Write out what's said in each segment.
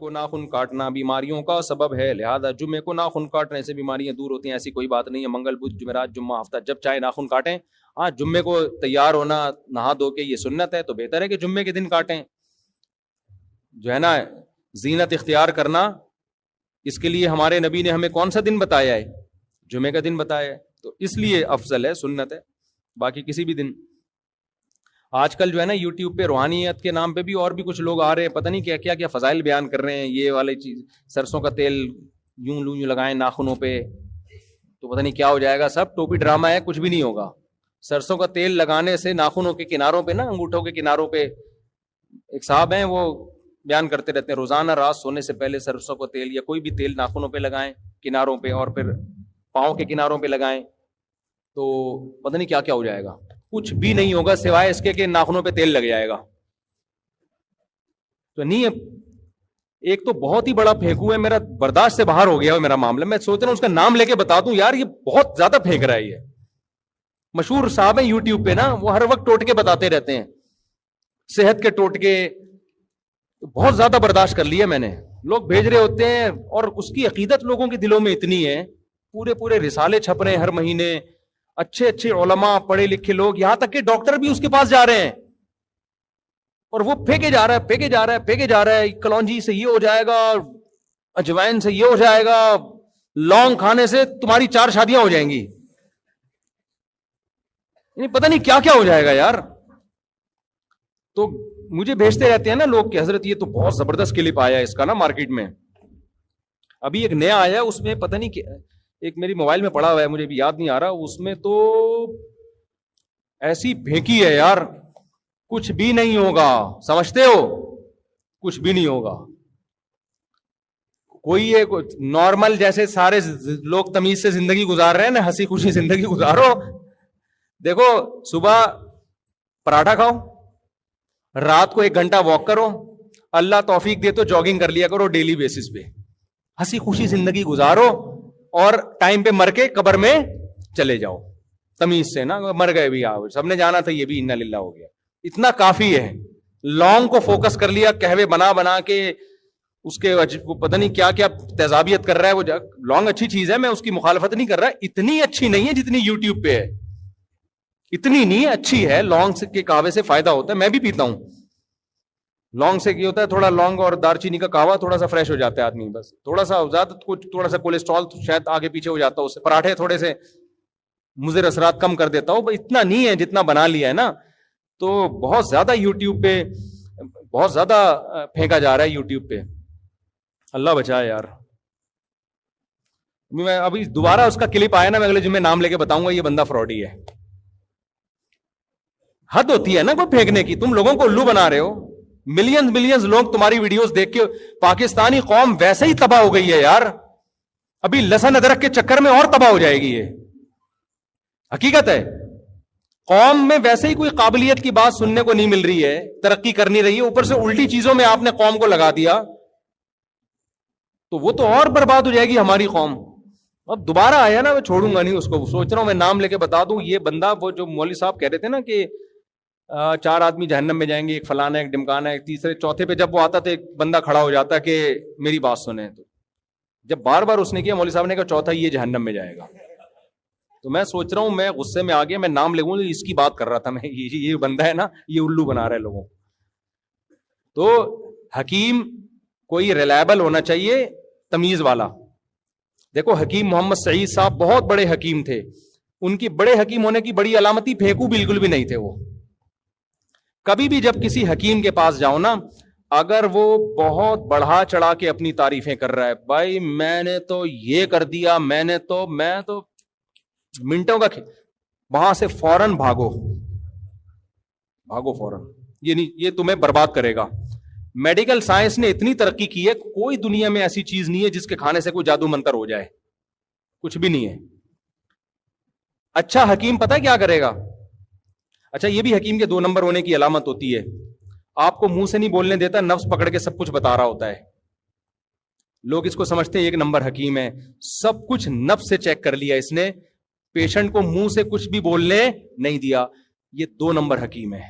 کو ناخن کاٹنا بیماریوں کا سبب ہے، لہذا جمعے کو ناخن کاٹنے سے بیماریاں دور ہوتی ہیں. ایسی کوئی بات نہیں ہے. منگل بدھ جمعرات جمعہ ہفتہ جب چاہے ناخن کاٹیں. ہاں جمعے کو تیار ہونا نہا دھو کے یہ سنت ہے، تو بہتر ہے کہ جمعے کے دن کاٹیں. جو ہے نا زینت اختیار کرنا، اس کے لیے ہمارے نبی نے ہمیں کون سا دن بتایا ہے؟ جمعے کا دن بتایا ہے، تو اس لیے افضل ہے، سنت ہے. باقی کسی بھی دن. آج کل جو ہے نا یوٹیوب پہ روحانیت کے نام پہ بھی اور بھی کچھ لوگ آ رہے ہیں، پتہ نہیں کیا کیا کیا فضائل بیان کر رہے ہیں. یہ والی چیز سرسوں کا تیل یوں لگائیں ناخنوں پہ تو پتہ نہیں کیا ہو جائے گا. سب ٹوپی ڈرامہ ہے، کچھ بھی نہیں ہوگا. سرسوں کا تیل لگانے سے ناخنوں کے کناروں پہ نا، انگوٹھوں کے کناروں پہ، ایک صاحب ہیں وہ بیان کرتے رہتے ہیں روزانہ رات سونے سے پہلے سرسوں کا تیل یا کوئی بھی تیل ناخنوں پہ لگائیں کناروں پہ، اور پھر پاؤں کے کناروں پہ لگائیں تو پتہ نہیں کیا کیا ہو جائے گا. کچھ بھی نہیں ہوگا سوائے اس کے کہ ناخنوں پہ تیل لگ جائے گا. تو نہیں ہے. ایک تو بہت ہی بڑا پھینکو ہے، میرا برداشت سے باہر ہو گیا ہے میرا معاملہ. میں سوچ رہا ہوں اس کا نام لے کے بتا دوں یار، یہ بہت زیادہ پھینک رہا ہے. یہ مشہور صاحب ہیں یوٹیوب پہ نا، وہ ہر وقت ٹوٹکے بتاتے رہتے ہیں، صحت کے ٹوٹکے. بہت زیادہ برداشت کر لیا میں نے. لوگ بھیج رہے ہوتے ہیں اور اس کی عقیدت لوگوں کے دلوں میں اتنی ہے. پورے رسالے چھپ رہے ہیں ہر مہینے، اچھے علماء پڑھے لکھے لوگ، یہاں تک کہ ڈاکٹر بھی اس کے پاس جا رہے ہیں، اور وہ پھینکے جا رہا ہے کلونجی سے یہ ہو جائے گا، اجوائن سے یہ ہو جائے گا، لونگ کھانے سے تمہاری 4 شادیاں ہو جائیں گی. پتہ نہیں کیا کیا ہو جائے گا یار. تو مجھے بھیجتے رہتے ہیں نا لوگ کہ حضرت یہ تو بہت زبردست کلپ آیا ہے اس کا نا مارکیٹ میں. ابھی ایک نیا آیا، اس میں پتہ نہیں کہ ایک میری موبائل میں پڑا ہوا ہے، مجھے بھی یاد نہیں آ رہا. اس میں تو ایسی پھینکی ہے یار، کچھ بھی نہیں ہوگا. سمجھتے ہو؟ کچھ بھی نہیں ہوگا. کوئی یہ نارمل جیسے سارے لوگ تمیز سے زندگی گزار رہے ہیں نا، ہنسی خوشی زندگی گزارو. دیکھو صبح پراٹھا کھاؤ، رات کو 1 گھنٹہ واک کرو، اللہ توفیق دے تو جاگنگ کر لیا کرو ڈیلی بیسس پہ. ہنسی خوشی زندگی گزارو اور ٹائم پہ مر کے قبر میں چلے جاؤ تمیز سے نا. مر گئے بھی آؤ، سب نے جانا تھا، یہ بھی انا للہ ہو گیا. اتنا کافی ہے. لانگ کو فوکس کر لیا، کہوے بنا کے اس کے پتہ نہیں کیا کیا تیزابیت کر رہا ہے. وہ لانگ اچھی چیز ہے، میں اس کی مخالفت نہیں کر رہا. اتنی اچھی نہیں ہے جتنی یوٹیوب پہ ہے، اتنی نہیں اچھی ہے. لانگ کے کہوے سے فائدہ ہوتا ہے، میں بھی پیتا ہوں. لانگ سے کیا ہوتا ہے، تھوڑا لانگ اور دار چینی کا کہوا تھوڑا سا فریش ہو جاتا ہے آدمی. بس تھوڑا سا زیادہ کچھ، تھوڑا سا کولیسٹرول شاید آگے پیچھے ہو جاتا ہے اس سے. پراٹھے تھوڑے سے مضر اثرات کم کر دیتا ہوں. اتنا نہیں ہے جتنا بنا لیا ہے نا. تو بہت زیادہ یوٹیوب پہ بہت زیادہ پھینکا جا رہا ہے یوٹیوب پہ. اللہ بچائے یار. میں ابھی دوبارہ اس کا کلپ آیا نا، میں اگلے جمعے نام لے کے بتاؤں گا یہ بندہ فراڈی ہے. حد ہوتی ہے نا کوئی پھینکنے کی. تم لوگوں کو الو بنا رہے ہو. ملینز لوگ تمہاری ویڈیوز دیکھ کے، پاکستانی قوم ویسے ہی تباہ ہو گئی ہے یار. ابھی لہسن ادرک کے چکر میں اور تباہ ہو جائے گی. یہ حقیقت ہے. قوم میں ویسے ہی کوئی قابلیت کی بات سننے کو نہیں مل رہی ہے، ترقی کر نہیں رہی ہے، اوپر سے الٹی چیزوں میں آپ نے قوم کو لگا دیا تو وہ تو اور برباد ہو جائے گی ہماری قوم. اب دوبارہ آیا نا، میں چھوڑوں گا نہیں اس کو. سوچ رہا ہوں میں نام لے کے بتا دوں. یہ بندہ، وہ جو مولوی صاحب کہہ رہے تھے نا کہ 4 آدمی جہنم میں جائیں گے، ایک فلانا ایک ڈمکانا، ایک تیسرے چوتھے پہ جب وہ آتا تو ایک بندہ کھڑا ہو جاتا کہ میری بات سنیں. تو جب بار بار اس نے کیا، مولوی صاحب نے کہا چوتھا یہ جہنم میں جائے گا. تو میں سوچ رہا ہوں، میں غصے میں آ گیا، میں نام لے لوں. اس کی بات کر رہا تھا میں، یہ بندہ ہے نا، یہ الو بنا رہا ہے لوگوں. تو حکیم کوئی ریلائبل ہونا چاہیے، تمیز والا. دیکھو حکیم محمد سعید صاحب بہت بڑے حکیم تھے. ان کی بڑے حکیم ہونے کی بڑی علامتی پھینکو بالکل بھی نہیں تھے. وہ کبھی بھی جب کسی حکیم کے پاس جاؤ نا، اگر وہ بہت بڑھا چڑھا کے اپنی تعریفیں کر رہا ہے، بھائی میں نے تو یہ کر دیا، میں تو منٹوں کا وہاں سے فوراً بھاگو فوراً. یہ نہیں، یہ تمہیں برباد کرے گا. میڈیکل سائنس نے اتنی ترقی کی ہے، کوئی دنیا میں ایسی چیز نہیں ہے جس کے کھانے سے کوئی جادو منتر ہو جائے. کچھ بھی نہیں ہے. اچھا حکیم پتہ کیا کرے گا؟ اچھا یہ بھی حکیم کے 2 نمبر ہونے کی علامت ہوتی ہے. آپ کو منہ سے نہیں بولنے دیتا، نفس پکڑ کے سب کچھ بتا رہا ہوتا ہے. لوگ اس کو سمجھتے ہیں 1 نمبر حکیم ہے. سب کچھ نفس سے چیک کر لیا اس نے، پیشنٹ کو منہ سے کچھ بھی بولنے نہیں دیا. یہ 2 نمبر حکیم ہے.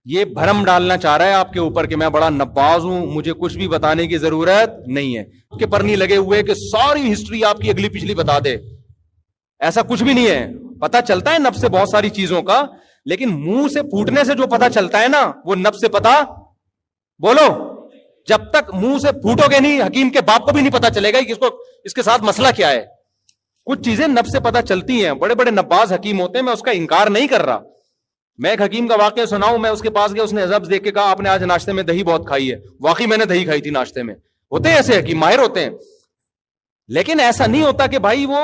یہ بھرم ڈالنا چاہ رہا ہے آپ کے اوپر کہ میں بڑا نباز ہوں, مجھے کچھ بھی بتانے کی ضرورت نہیں ہے, کہ پر نہیں لگے ہوئے کہ ساری ہسٹری آپ کی اگلی پچھلی بتا دے. ایسا کچھ بھی نہیں ہے. پتا چلتا ہے نفس سے بہت ساری چیزوں کا, لیکن منہ سے پھوٹنے سے جو پتا چلتا ہے نا وہ نفس سے پتا, بولو, جب تک منہ سے پھوٹو گے نہیں, حکیم کے باپ کو بھی نہیں پتا چلے گا کہ اس کے ساتھ مسئلہ کیا ہے. کچھ چیزیں نفس سے پتا چلتی ہیں. بڑے بڑے نباز حکیم ہوتے ہیں, میں اس کا انکار نہیں کر رہا. میں ایک حکیم کا واقعہ سناؤں, میں اس کے پاس گیا, اس نے عجب دیکھ کے کہا آپ نے آج ناشتے میں دہی بہت کھائی ہے. واقعی میں نے دہی کھائی تھی ناشتے میں. ہوتے ہیں ایسے حکیم, ماہر ہوتے ہیں, لیکن ایسا نہیں ہوتا کہ بھائی وہ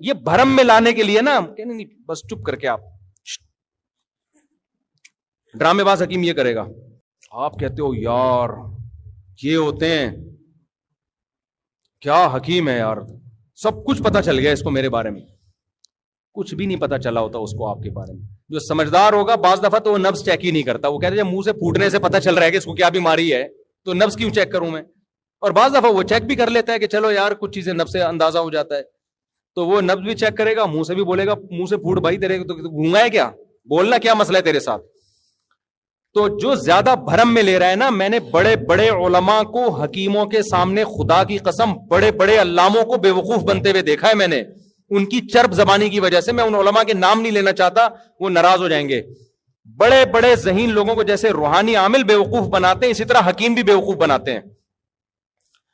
یہ بھرم میں لانے کے لیے نا نہیں, بس چپ کر کے آپ ڈرامے باز حکیم یہ کرے گا. آپ کہتے ہو یار یہ ہوتے ہیں, کیا حکیم ہے یار, سب کچھ پتا چل گیا اس کو میرے بارے میں. کچھ بھی نہیں پتا چلا ہوتا اس کو آپ کے بارے میں. جو سمجھدار ہوگا بعض دفعہ تو وہ نبض چیک ہی نہیں کرتا. وہ کہتے ہیں منہ سے پھوٹنے سے پتا چل رہا ہے کہ اس کو کیا بیماری ہے, تو نبض کیوں چیک کروں میں. اور بعض دفعہ وہ چیک بھی کر لیتا ہے کہ چلو یار کچھ چیزیں نبض سے اندازہ ہو جاتا ہے, تو وہ نبض بھی چیک کرے گا, منہ سے بھی بولے گا, منہ سے پھوٹ بھائی تیرے تو گونگا ہے کیا, بولنا کیا مسئلہ ہے تیرے ساتھ. تو جو زیادہ بھرم میں لے رہا ہے نا, میں نے بڑے بڑے علماء کو حکیموں کے سامنے خدا کی قسم بڑے بڑے علاموں کو بے وقوف بنتے ہوئے دیکھا ہے میں نے, ان کی چرب زبانی کی وجہ سے. میں ان علماء کے نام نہیں لینا چاہتا, وہ ناراض ہو جائیں گے. بڑے بڑے ذہین لوگوں کو جیسے روحانی عامل بے وقوف بناتے ہیں, اسی طرح حکیم بھی بے وقوف بناتے ہیں.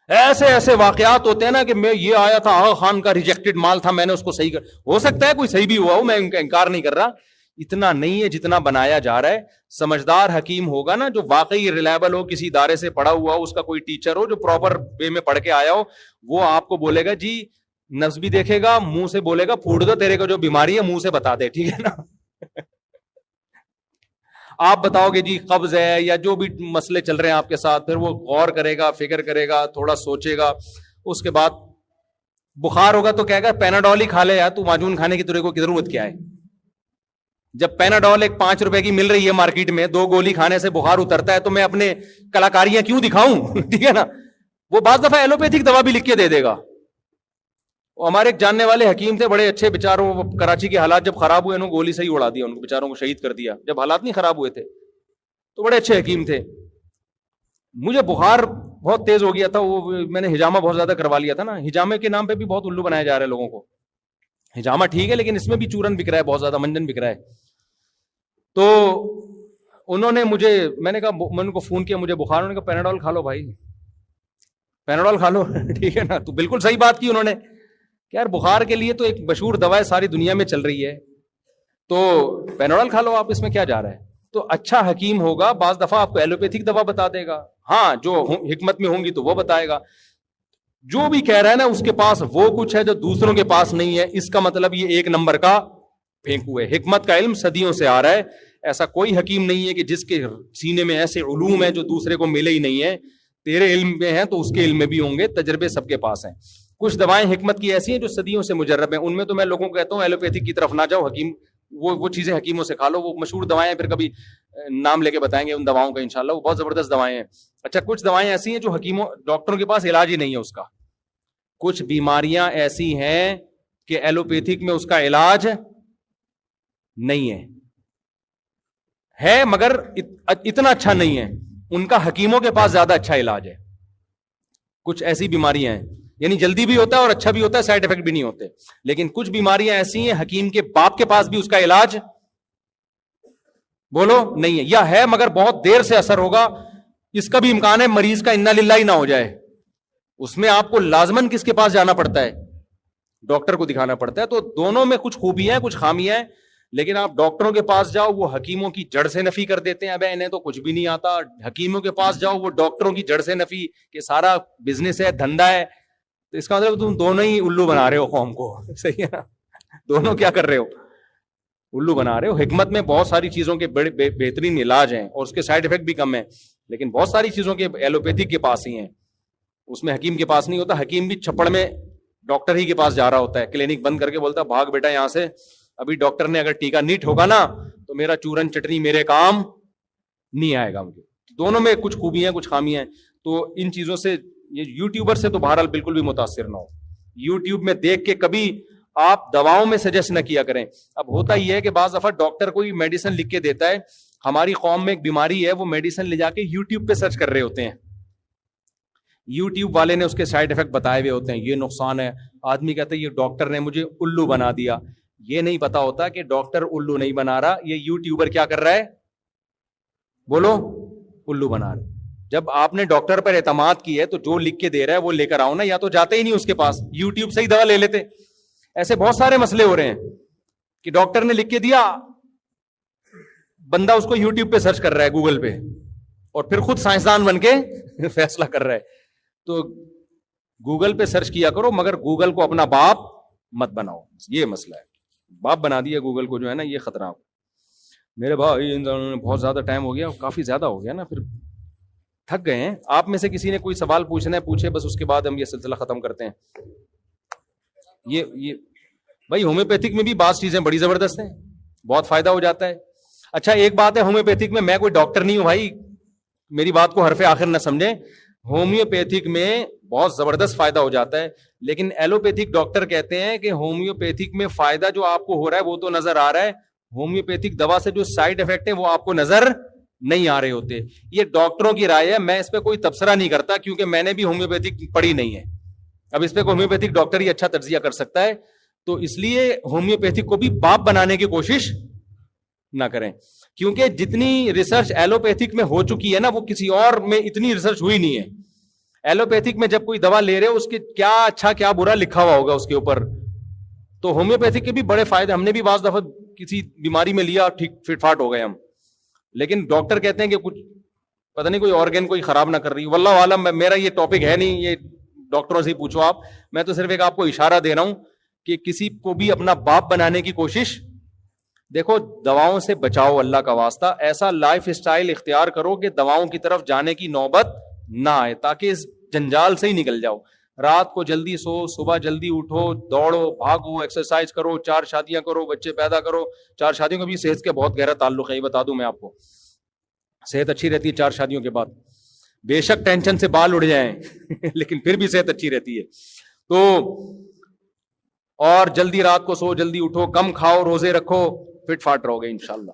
ایسے ایسے واقعات ہوتے ہیں نا کہ میں یہ آیا تھا آغا خان کا ریجیکٹڈ مال تھا, میں نے اس کو صحیح کر, ہو سکتا ہے کوئی صحیح بھی ہوا ہو, میں ان کا انکار نہیں کر رہا. اتنا نہیں ہے جتنا بنایا جا رہا ہے. سمجھدار حکیم ہوگا نا, جو واقعی ریلائبل ہو, کسی ادارے سے پڑھا ہوا ہو, اس کا کوئی ٹیچر ہو جو پراپر وے میں پڑھ کے آیا ہو, وہ آپ کو بولے گا جی نفس بھی دیکھے گا, منہ سے بولے گا پھوٹ دو تیرے کو جو بیماری ہے منہ سے بتا دے, ٹھیک ہے نا. آپ بتاؤ گے جی قبض ہے یا جو بھی مسئلے چل رہے ہیں آپ کے ساتھ, پھر وہ غور کرے گا, فکر کرے گا, تھوڑا سوچے گا. اس کے بعد بخار ہوگا تو کہے گا پیناڈول ہی کھا لے یار, تو معجون کھانے کی تیرے کو ضرورت کیا ہے. جب پیناڈول ایک 5 روپے کی مل رہی ہے مارکیٹ میں, 2 گولی کھانے سے بخار اترتا ہے, تو میں اپنے کلاکاریاں کیوں دکھاؤں, ٹھیک ہے نا. وہ بعض دفعہ ایلوپیتھک دوا بھی لکھ کے دے دے گا. ہمارے ایک جاننے والے حکیم تھے, بڑے اچھے بیچاروں, کراچی کے حالات جب خراب ہوئے انہوں نے گولی سے ہی اڑا دیا, ان کو بیچاروں کو شہید کر دیا. جب حالات نہیں خراب ہوئے تھے تو بڑے اچھے حکیم تھے. مجھے بخار بہت تیز ہو گیا تھا, وہ میں نے ہجامہ بہت زیادہ کروا لیا تھا نا. ہجامے کے نام پہ بھی بہت الو بنایا جا رہا ہے لوگوں کو. ہجامہ ٹھیک ہے, لیکن اس میں بھی چورن بک رہا ہے, بہت زیادہ منجن بک رہا ہے. تو انہوں نے مجھے, میں نے کہا, میں ان کو فون کیا, مجھے بخار, انہوں نے کہا پیناڈول کھا لو بھائی, پیناڈول کھا لو, ٹھیک ہے نا. تو بالکل صحیح بات کی انہوں نے کہ یار بخار کے لیے تو ایک مشہور دوا ہے, ساری دنیا میں چل رہی ہے, تو پیناڈول کھا لو آپ, اس میں کیا جا رہا ہے. تو اچھا حکیم ہوگا بعض دفعہ آپ کو ایلوپیتھک دوا بتا دے گا, ہاں جو حکمت میں ہوں گی تو وہ بتائے گا. جو بھی کہہ رہا ہے نا اس کے پاس وہ کچھ ہے جو دوسروں کے پاس نہیں ہے, اس کا مطلب یہ ایک نمبر کا پھینکو ہے. حکمت کا علم صدیوں سے آ رہا ہے. ایسا کوئی حکیم نہیں ہے کہ جس کے سینے میں ایسے علوم ہیں جو دوسرے کو ملے ہی نہیں ہے. تیرے علم میں ہیں تو اس کے علم میں بھی ہوں گے, تجربے سب کے پاس ہیں. کچھ دوائیں حکمت کی ایسی ہیں جو صدیوں سے مجرب ہیں, ان میں تو میں لوگوں کو کہتا ہوں ایلوپیتھک کی طرف نہ جاؤ, حکیم وہ چیزیں حکیموں سے کھا لو, وہ مشہور دوائیں, پھر کبھی نام لے کے بتائیں گے ان دواؤں کا انشاءاللہ, وہ بہت زبردست دوائیں ہیں. اچھا, کچھ دوائیں ایسی ہیں جو حکیموں ڈاکٹروں کے پاس علاج ہی نہیں ہے اس کا. کچھ بیماریاں ایسی ہیں کہ ایلوپیتھک میں اس کا علاج نہیں ہے مگر اتنا اچھا نہیں ہے, ان کا حکیموں کے پاس زیادہ اچھا علاج ہے. کچھ ایسی بیماریاں ہیں, یعنی جلدی بھی ہوتا ہے اور اچھا بھی ہوتا ہے, سائڈ ایفیکٹ بھی نہیں ہوتے. لیکن کچھ بیماریاں ایسی ہیں حکیم کے باپ کے پاس بھی اس کا علاج بولو نہیں ہے, یا ہے مگر بہت دیر سے اثر ہوگا. اس کا بھی امکان ہے مریض کا انا للہ ہی نہ ہو جائے. اس میں آپ کو لازماً کس کے پاس جانا پڑتا ہے, ڈاکٹر کو دکھانا پڑتا ہے. تو دونوں میں کچھ خوبیاں ہیں کچھ خامیاں ہیں, لیکن آپ ڈاکٹروں کے پاس جاؤ وہ حکیموں کی جڑ سے نفی کر دیتے ہیں, اب انہیں تو کچھ بھی نہیں آتا. حکیموں کے پاس جاؤ وہ ڈاکٹروں کی جڑ سے نفی, کہ سارا بزنس ہے, دھندا ہے. تو اس کا مطلب تم دونوں ہی الو بنا رہے ہو قوم کو, صحیح ہے نا. دونوں کیا کر رہے ہو, الو بنا رہے ہو. حکمت میں بہت ساری چیزوں کے بڑے بہترین علاج ہیں اور اس کے سائڈ ایفیکٹ بھی کم ہیں, لیکن بہت ساری چیزوں کے ایلوپیتھک کے پاس ہی ہیں, اس میں حکیم کے پاس نہیں ہوتا. حکیم بھی چھپڑ میں ڈاکٹر ہی کے پاس جا رہا ہوتا ہے, کلینک بند کر کے بولتا بھاگ بیٹا یہاں سے, ابھی ڈاکٹر نے اگر ٹیکا نہیں ٹھوکا نا تو میرا چورن چٹنی میرے کام نہیں آئے گا مجھے. دونوں میں کچھ خوبیاں کچھ خامیاں ہیں. تو ان چیزوں سے یہ یوٹیوبر سے تو بہرحال بالکل بھی متاثر نہ ہو. یوٹیوب میں دیکھ کے کبھی آپ دواؤں میں سجیسٹ نہ کیا کریں. اب ہوتا یہ ہے کہ بعض دفعہ ڈاکٹر کوئی میڈیسن لکھ کے دیتا ہے, ہماری قوم میں ایک بیماری ہے, وہ میڈیسن لے جا کے یوٹیوب پہ سرچ کر رہے ہوتے ہیں, یوٹیوب والے نے اس کے سائڈ افیکٹ بتائے ہوئے ہوتے ہیں, یہ نقصان ہے. آدمی کہتا ہے یہ ڈاکٹر نے مجھے الو بنا دیا. یہ نہیں پتا ہوتا کہ ڈاکٹر الو نہیں بنا رہا, یہ یوٹیوبر کیا کر رہا ہے, بولو, الو بنا رہا ہے. جب آپ نے ڈاکٹر پر اعتماد کی ہے تو جو لکھ کے دے رہا ہے وہ لے کر آؤ نا, یا تو جاتے ہی نہیں اس کے پاس, یوٹیوب سے ہی دوا لے لیتے. ایسے بہت سارے مسئلے ہو رہے ہیں کہ ڈاکٹر نے لکھ کے دیا, بندہ اس کو یوٹیوب پہ سرچ کر رہا ہے, گوگل پہ, اور پھر خود سائنسدان بن کے فیصلہ کر رہا ہے. تو گوگل پہ سرچ کیا کرو, مگر گوگل کو اپنا باپ مت بناؤ, یہ مسئلہ ہے. باپ بنا دیا گوگل کو جو ہے نا, یہ خطرہ. میرے بھائی بہت زیادہ ٹائم ہو گیا, کافی زیادہ ہو گیا نا, پھر تھک گئے ہیں. آپ میں سے کسی نے کوئی سوال پوچھنا ہے پوچھے, بس اس کے بعد ہم یہ سلسلہ ختم کرتے ہیں. یہ بھائی ہومیوپیتھک میں بھی بعض چیزیں بڑی زبردست ہیں, بہت فائدہ ہو جاتا ہے. اچھا ایک بات ہے, ہومیوپیتھک میں کوئی ڈاکٹر نہیں ہوں بھائی, میری بات کو حرف آخر نہ سمجھیں. ہومیوپیتھک میں بہت زبردست فائدہ ہو جاتا ہے, لیکن ایلوپیتھک ڈاکٹر کہتے ہیں کہ ہومیوپیتھک میں فائدہ جو آپ کو ہو رہا ہے وہ تو نظر آ رہا ہے, ہومیوپیتھک دوا سے جو سائڈ افیکٹ ہے وہ آپ کو نظر نہیں آ رہے ہوتے. یہ ڈاکٹروں کی رائے ہے, میں اس پہ کوئی تبصرہ نہیں کرتا کیونکہ میں نے بھی ہومیوپیتھک پڑھی نہیں ہے. اب اس پہ ہومیوپیتھک ڈاکٹر ہی اچھا تجزیہ کر سکتا ہے, تو اس لیے ہومیوپیتھک کو بھی باپ بنانے کی کوشش نہ کریں, کیونکہ جتنی ریسرچ ایلوپیتھک میں ہو چکی ہے نا, وہ کسی اور میں اتنی ریسرچ ہوئی نہیں ہے. ایلوپیتھک میں جب کوئی دوا لے رہے ہو اس کے کیا اچھا کیا برا لکھا ہوا ہوگا اس کے اوپر, تو ہومیوپیتھک کے بھی بڑے فائدے. ہم نے بھی بعض دفعہ کسی بیماری میں لیا, ٹھیک فٹ فاٹ ہو گئے ہم, لیکن ڈاکٹر کہتے ہیں کہ کچھ پتہ نہیں کوئی آرگن کوئی خراب نہ کر رہی. واللہ عالم, میرا یہ ٹاپک ہے نہیں, یہ ڈاکٹروں سے ہی پوچھو آپ. میں تو صرف ایک آپ کو اشارہ دے رہا ہوں کہ کسی کو بھی اپنا باپ بنانے کی کوشش, دیکھو دواؤں سے بچاؤ اللہ کا واسطہ. ایسا لائف اسٹائل اختیار کرو کہ دواؤں کی طرف جانے کی نوبت نہ آئے, تاکہ اس جنجال سے ہی نکل جاؤ. رات کو جلدی سو, صبح جلدی اٹھو, دوڑو بھاگو, ایکسرسائز کرو, 4 شادیاں کرو, بچے پیدا کرو. 4 شادیوں کا بھی صحت کا بہت گہرا تعلق ہے, یہ بتا دوں میں آپ کو. صحت اچھی رہتی ہے 4 شادیوں کے بعد, بے شک ٹینشن سے بال اڑ جائیں لیکن پھر بھی صحت اچھی رہتی ہے. تو اور جلدی رات کو سو, جلدی اٹھو, کم کھاؤ, روزے رکھو, فٹ فاٹ رہو گے انشاءاللہ.